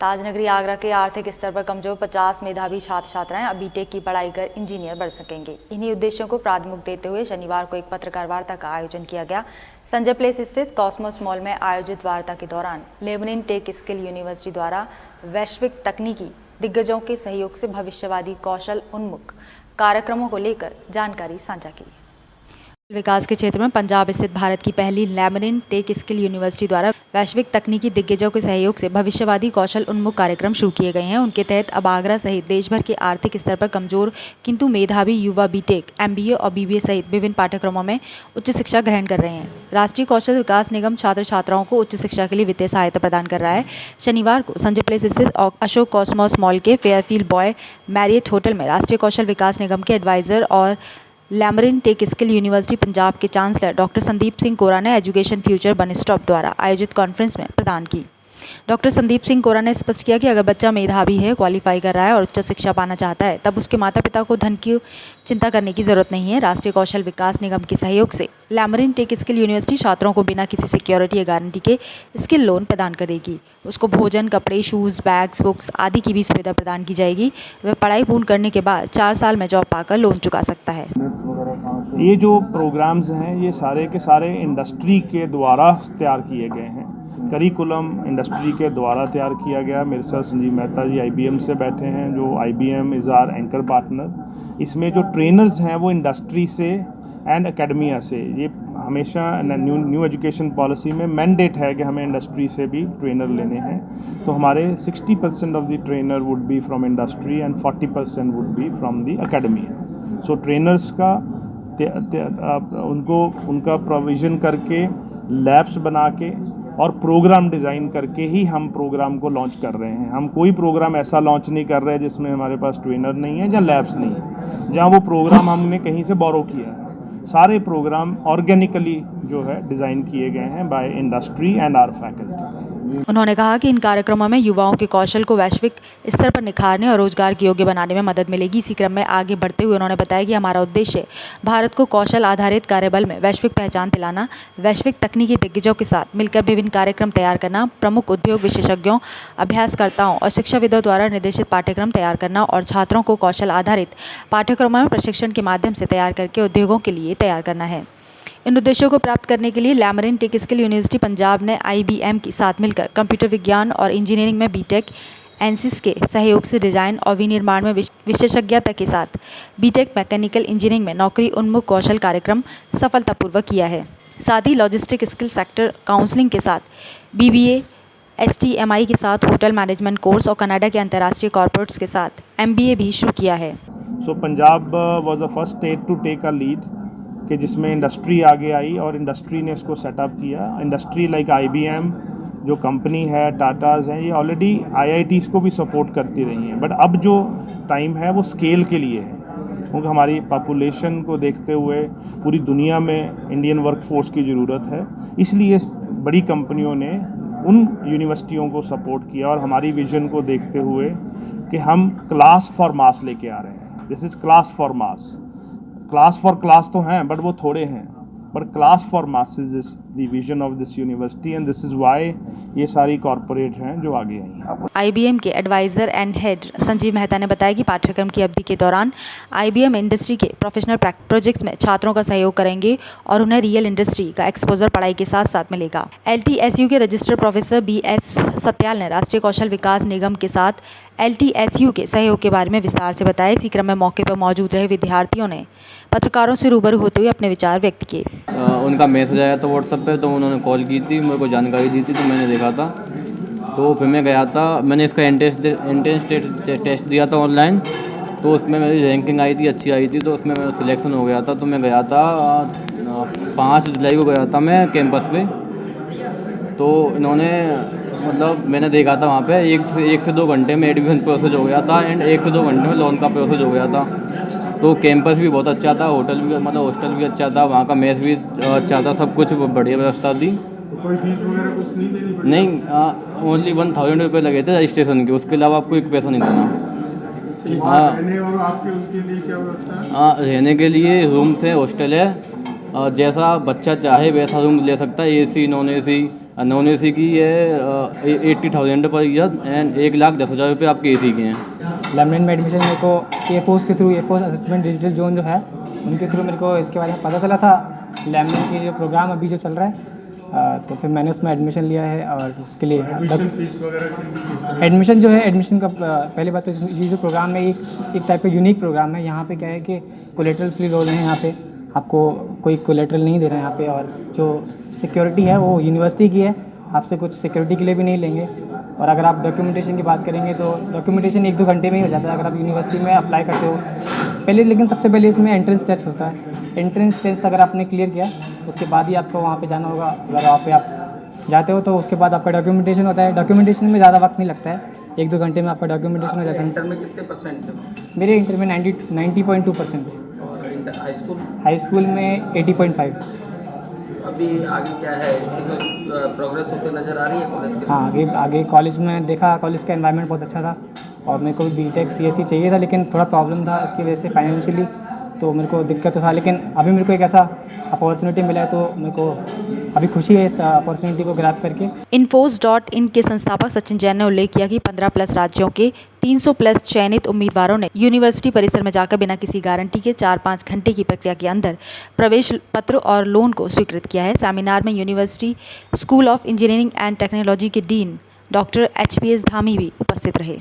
ताजनगरी आगरा के आर्थिक स्तर पर कमजोर 50 मेधावी छात्र छात्राएं अब बीटेक की पढ़ाई कर इंजीनियर बन सकेंगे। इन्हीं उद्देश्यों को प्राथमिकता देते हुए शनिवार को एक पत्रकार वार्ता का आयोजन किया गया। संजय प्लेस स्थित कॉस्मोस मॉल में आयोजित वार्ता के दौरान लेबनिन टेक स्किल यूनिवर्सिटी द्वारा वैश्विक तकनीकी दिग्गजों के सहयोग से भविष्यवादी कौशल उन्मुख कार्यक्रमों को लेकर जानकारी साझा की। विकास के क्षेत्र में पंजाब स्थित भारत की पहली लेबनिन टेक स्किल यूनिवर्सिटी द्वारा वैश्विक तकनीकी दिग्गजों के सहयोग से भविष्यवादी कौशल उन्मुख कार्यक्रम शुरू किए गए हैं। उनके तहत अब आगरा सहित देश भर के आर्थिक स्तर पर कमजोर किंतु मेधावी युवा बीटेक, एमबीए और बीबीए सहित विभिन्न पाठ्यक्रमों में उच्च शिक्षा ग्रहण कर रहे हैं। राष्ट्रीय कौशल विकास निगम छात्र छात्राओं को उच्च शिक्षा के लिए वित्तीय सहायता प्रदान कर रहा है। शनिवार को संजय प्लेस स्थित अशोक कॉस्मोस मॉल के फेयरफील्ड बॉय मैरियट होटल में राष्ट्रीय कौशल विकास निगम के एडवाइजर और लेबनिन टेक स्किल यूनिवर्सिटी पंजाब के चांसलर डॉक्टर संदीप सिंह कोरा ने एजुकेशन फ्यूचर वन स्टॉप द्वारा आयोजित कॉन्फ्रेंस में प्रदान की। डॉक्टर संदीप सिंह कोरा ने स्पष्ट किया कि अगर बच्चा मेधावी है, क्वालिफाई कर रहा है और उच्च शिक्षा पाना चाहता है, तब उसके माता पिता को धन की चिंता करने की जरूरत नहीं है। राष्ट्रीय कौशल विकास निगम के सहयोग से लेबनिन टेक स्किल यूनिवर्सिटी छात्रों को बिना किसी सिक्योरिटी या गारंटी के स्किल लोन प्रदान करेगी। उसको भोजन, कपड़े, शूज़, बैग्स, बुक्स आदि की भी सुविधा प्रदान की जाएगी। वह पढ़ाई पूर्ण करने के बाद 4 साल में जॉब पाकर लोन चुका सकता है। ये जो प्रोग्राम्स हैं ये सारे के सारे इंडस्ट्री के द्वारा तैयार किए गए हैं। करिकुलम इंडस्ट्री के द्वारा तैयार किया गया। मेरे साथ संजीव मेहता जी IBM से बैठे हैं, जो IBM is our anchor partner. इसमें जो ट्रेनर्स हैं वो इंडस्ट्री से एंड एकेडमिया से। ये हमेशा न्यू एजुकेशन पॉलिसी में मैंडेट है कि हमें इंडस्ट्री से भी ट्रेनर लेने हैं। तो हमारे 60% of the trainer would be from industry and 40% would be from the academia. So trainers का उनका प्रोविज़न करके, लैब्स बना के और प्रोग्राम डिज़ाइन करके ही हम प्रोग्राम को लॉन्च कर रहे हैं। हम कोई प्रोग्राम ऐसा लॉन्च नहीं कर रहे हैं जिसमें हमारे पास ट्रेनर नहीं है या लैब्स नहीं है, जहाँ वो प्रोग्राम हमने कहीं से बोरो किया है। सारे प्रोग्राम ऑर्गेनिकली जो है डिज़ाइन किए गए हैं by industry and our faculty. उन्होंने कहा कि इन कार्यक्रमों में युवाओं के कौशल को वैश्विक स्तर पर निखारने और रोजगार के योग्य बनाने में मदद मिलेगी। इसी क्रम में आगे बढ़ते हुए उन्होंने बताया कि हमारा उद्देश्य भारत को कौशल आधारित कार्यबल में वैश्विक पहचान दिलाना, वैश्विक तकनीकी दिग्गजों के साथ मिलकर विभिन्न कार्यक्रम तैयार करना, प्रमुख उद्योग विशेषज्ञों, अभ्यासकर्ताओं और शिक्षाविदों द्वारा निर्देशित पाठ्यक्रम तैयार करना और छात्रों को कौशल आधारित पाठ्यक्रमों में प्रशिक्षण के माध्यम से तैयार करके उद्योगों के लिए तैयार करना है। इन उद्देश्यों को प्राप्त करने के लिए लेबनिन टेक स्किल यूनिवर्सिटी पंजाब ने IBM के साथ मिलकर कंप्यूटर विज्ञान और इंजीनियरिंग में बीटेक, एनसिस के सहयोग से डिजाइन और विनिर्माण में विशेषज्ञता के साथ बीटेक मैकेनिकल इंजीनियरिंग में नौकरी उन्मुख कौशल कार्यक्रम सफलतापूर्वक किया है। साथ ही लॉजिस्टिक स्किल सेक्टर काउंसलिंग के साथ BBA, HTMI के साथ होटल मैनेजमेंट कोर्स और कनाडा के अंतर्राष्ट्रीय कॉर्पोरेट्स के साथ MBA भी शुरू किया है। So Punjab was the first state to take a lead कि जिसमें इंडस्ट्री आगे आई और इंडस्ट्री ने इसको सेटअप किया। इंडस्ट्री लाइक IBM जो कंपनी है, टाटाज हैं, ये ऑलरेडी IITs को भी सपोर्ट करती रही हैं। बट अब जो टाइम है वो स्केल के लिए है, क्योंकि हमारी पॉपुलेशन को देखते हुए पूरी दुनिया में इंडियन वर्कफोर्स की ज़रूरत है। इसलिए बड़ी कंपनियों ने उन यूनिवर्सिटियों को सपोर्ट किया और हमारी विजन को देखते हुए कि हम क्लास फॉर मास लेके आ रहे हैं। This is class for mass. Class for class तो हैं बट वो थोड़े हैं, but class for masses is the vision of this university and this is why ये सारी कॉर्पोरेट हैं जो आगे आई हैं। IBM के adviser and head Sanjeev Mehta ने बताया कि पाठ्यक्रम की अवधि के दौरान IBM इंडस्ट्री के प्रोफेशनल प्रोजेक्ट्स में छात्रों का सहयोग करेंगे और उन्हें रियल इंडस्ट्री का एक्सपोजर पढ़ाई के साथ साथ मिलेगा। LTSU के रजिस्टर्ड प्रोफेसर BS सत्याल ने राष्ट्रीय कौशल विकास निगम के साथ LTSU के सहयोग के बारे में विस्तार से बताया। इसी क्रम में मौके पर मौजूद रहे विद्यार्थियों ने पत्रकारों से रूबरू होते हुए अपने विचार व्यक्त किए। उनका मैसेज आया था व्हाट्सएप पे, तो उन्होंने कॉल की थी, मेरे को जानकारी दी थी, तो मैंने देखा था। तो फिर मैं गया था, मैंने इसका एंट्रेंस टेस्ट दिया था ऑनलाइन, तो उसमें मेरी रैंकिंग आई थी, अच्छी आई थी, तो उसमें मेरा सिलेक्शन हो गया था। तो मैं गया था 5 जुलाई को गया था मैं कैंपस पे। तो इन्होंने मतलब मैंने देखा था वहाँ पे 1 से 2 घंटे में एडमिशन प्रोसेस हो गया था एंड 1 से 2 घंटे में लोन का प्रोसेस हो गया था। तो कैंपस भी बहुत अच्छा था, होटल भी मतलब हॉस्टल भी अच्छा था, वहाँ का मेस भी अच्छा था, सब कुछ बढ़िया व्यवस्था थी। कोई फीस वगैरह कुछ नहीं देनी पड़ी? नहीं, ओनली 1000 रुपये लगे थे रजिस्ट्रेशन के, उसके अलावा आपको एक पैसा नहीं देना। हाँ, रहने और आपके उसके लिए क्या व्यवस्था है? हाँ, रहने के लिए रूम से हॉस्टल है, जैसा बच्चा चाहे वैसा रूम ले सकता है, AC, non AC, non A C की है 80,000 पर ईयर एंड 1,10,000 रुपये आपके AC के हैं। लेमनेट में एडमिशन मेरे को एयरफोर्स के through, air force assessment digital zone जो है उनके थ्रू मेरे को इसके बारे में पता चला था, लेमनेट के जो प्रोग्राम अभी जो चल रहा है। तो फिर मैंने उसमें एडमिशन लिया है और उसके लिए फीस वगैरह की एडमिशन जो है, एडमिशन का पहली बात तो ये जो प्रोग्राम है एक टाइप का यूनिक प्रोग्राम है। यहाँ पे क्या है कि कोलेटरल फ्री लोन है, यहाँ पे आपको कोई कोलेटरल नहीं दे रहा है यहाँ पे, और जो सिक्योरिटी है वो यूनिवर्सिटी की है, आपसे कुछ सिक्योरिटी के लिए भी नहीं लेंगे। और अगर आप डॉक्यूमेंटेशन की बात करेंगे तो डॉक्यूमेंटेशन 1-2 घंटे में ही हो जाता है अगर आप यूनिवर्सिटी में अप्लाई करते हो पहले। लेकिन सबसे पहले इसमें एंट्रेंस टेस्ट होता है। एंट्रेंस टेस्ट अगर आपने क्लियर किया उसके बाद ही आपको वहाँ पे जाना होगा। अगर वहाँ पे आप जाते हो तो उसके बाद आपका डॉक्यूमेंटेशन होता है। डॉक्यूमेंटेशन में ज़्यादा वक्त नहीं लगता है, 1-2 घंटे में आपका डॉक्यूमेंटेशन हो जाता है। इंटर में कितने परसेंट थे? मेरे इंटर में 90.2% और inter high school? High school में 80.5। अभी आगे क्या है, इसी को प्रोग्रेस होते नज़र आ रही है कॉलेज के? हाँ, आगे कॉलेज में देखा, कॉलेज का एनवायरनमेंट बहुत अच्छा था और मेरे को बीटेक CSE चाहिए था, लेकिन थोड़ा प्रॉब्लम था इसकी वजह से फाइनेंशियली, तो मेरे को दिक्कत तो था। लेकिन अभी मेरे को एक ऐसा अपॉर्चुनिटी मिला है तो मेरे को अभी खुशी है इस अपॉर्चुनिटी को ग्रैब करके। Infos.in के संस्थापक सचिन जैन ने उल्लेख किया कि 15+ राज्यों के 300+ चयनित उम्मीदवारों ने यूनिवर्सिटी परिसर में जाकर बिना किसी गारंटी के 4-5 घंटे की प्रक्रिया के अंदर प्रवेश पत्र और लोन को स्वीकृत किया है। सेमिनार में university school of engineering and technology के डीन डॉक्टर HPS धामी भी उपस्थित रहे।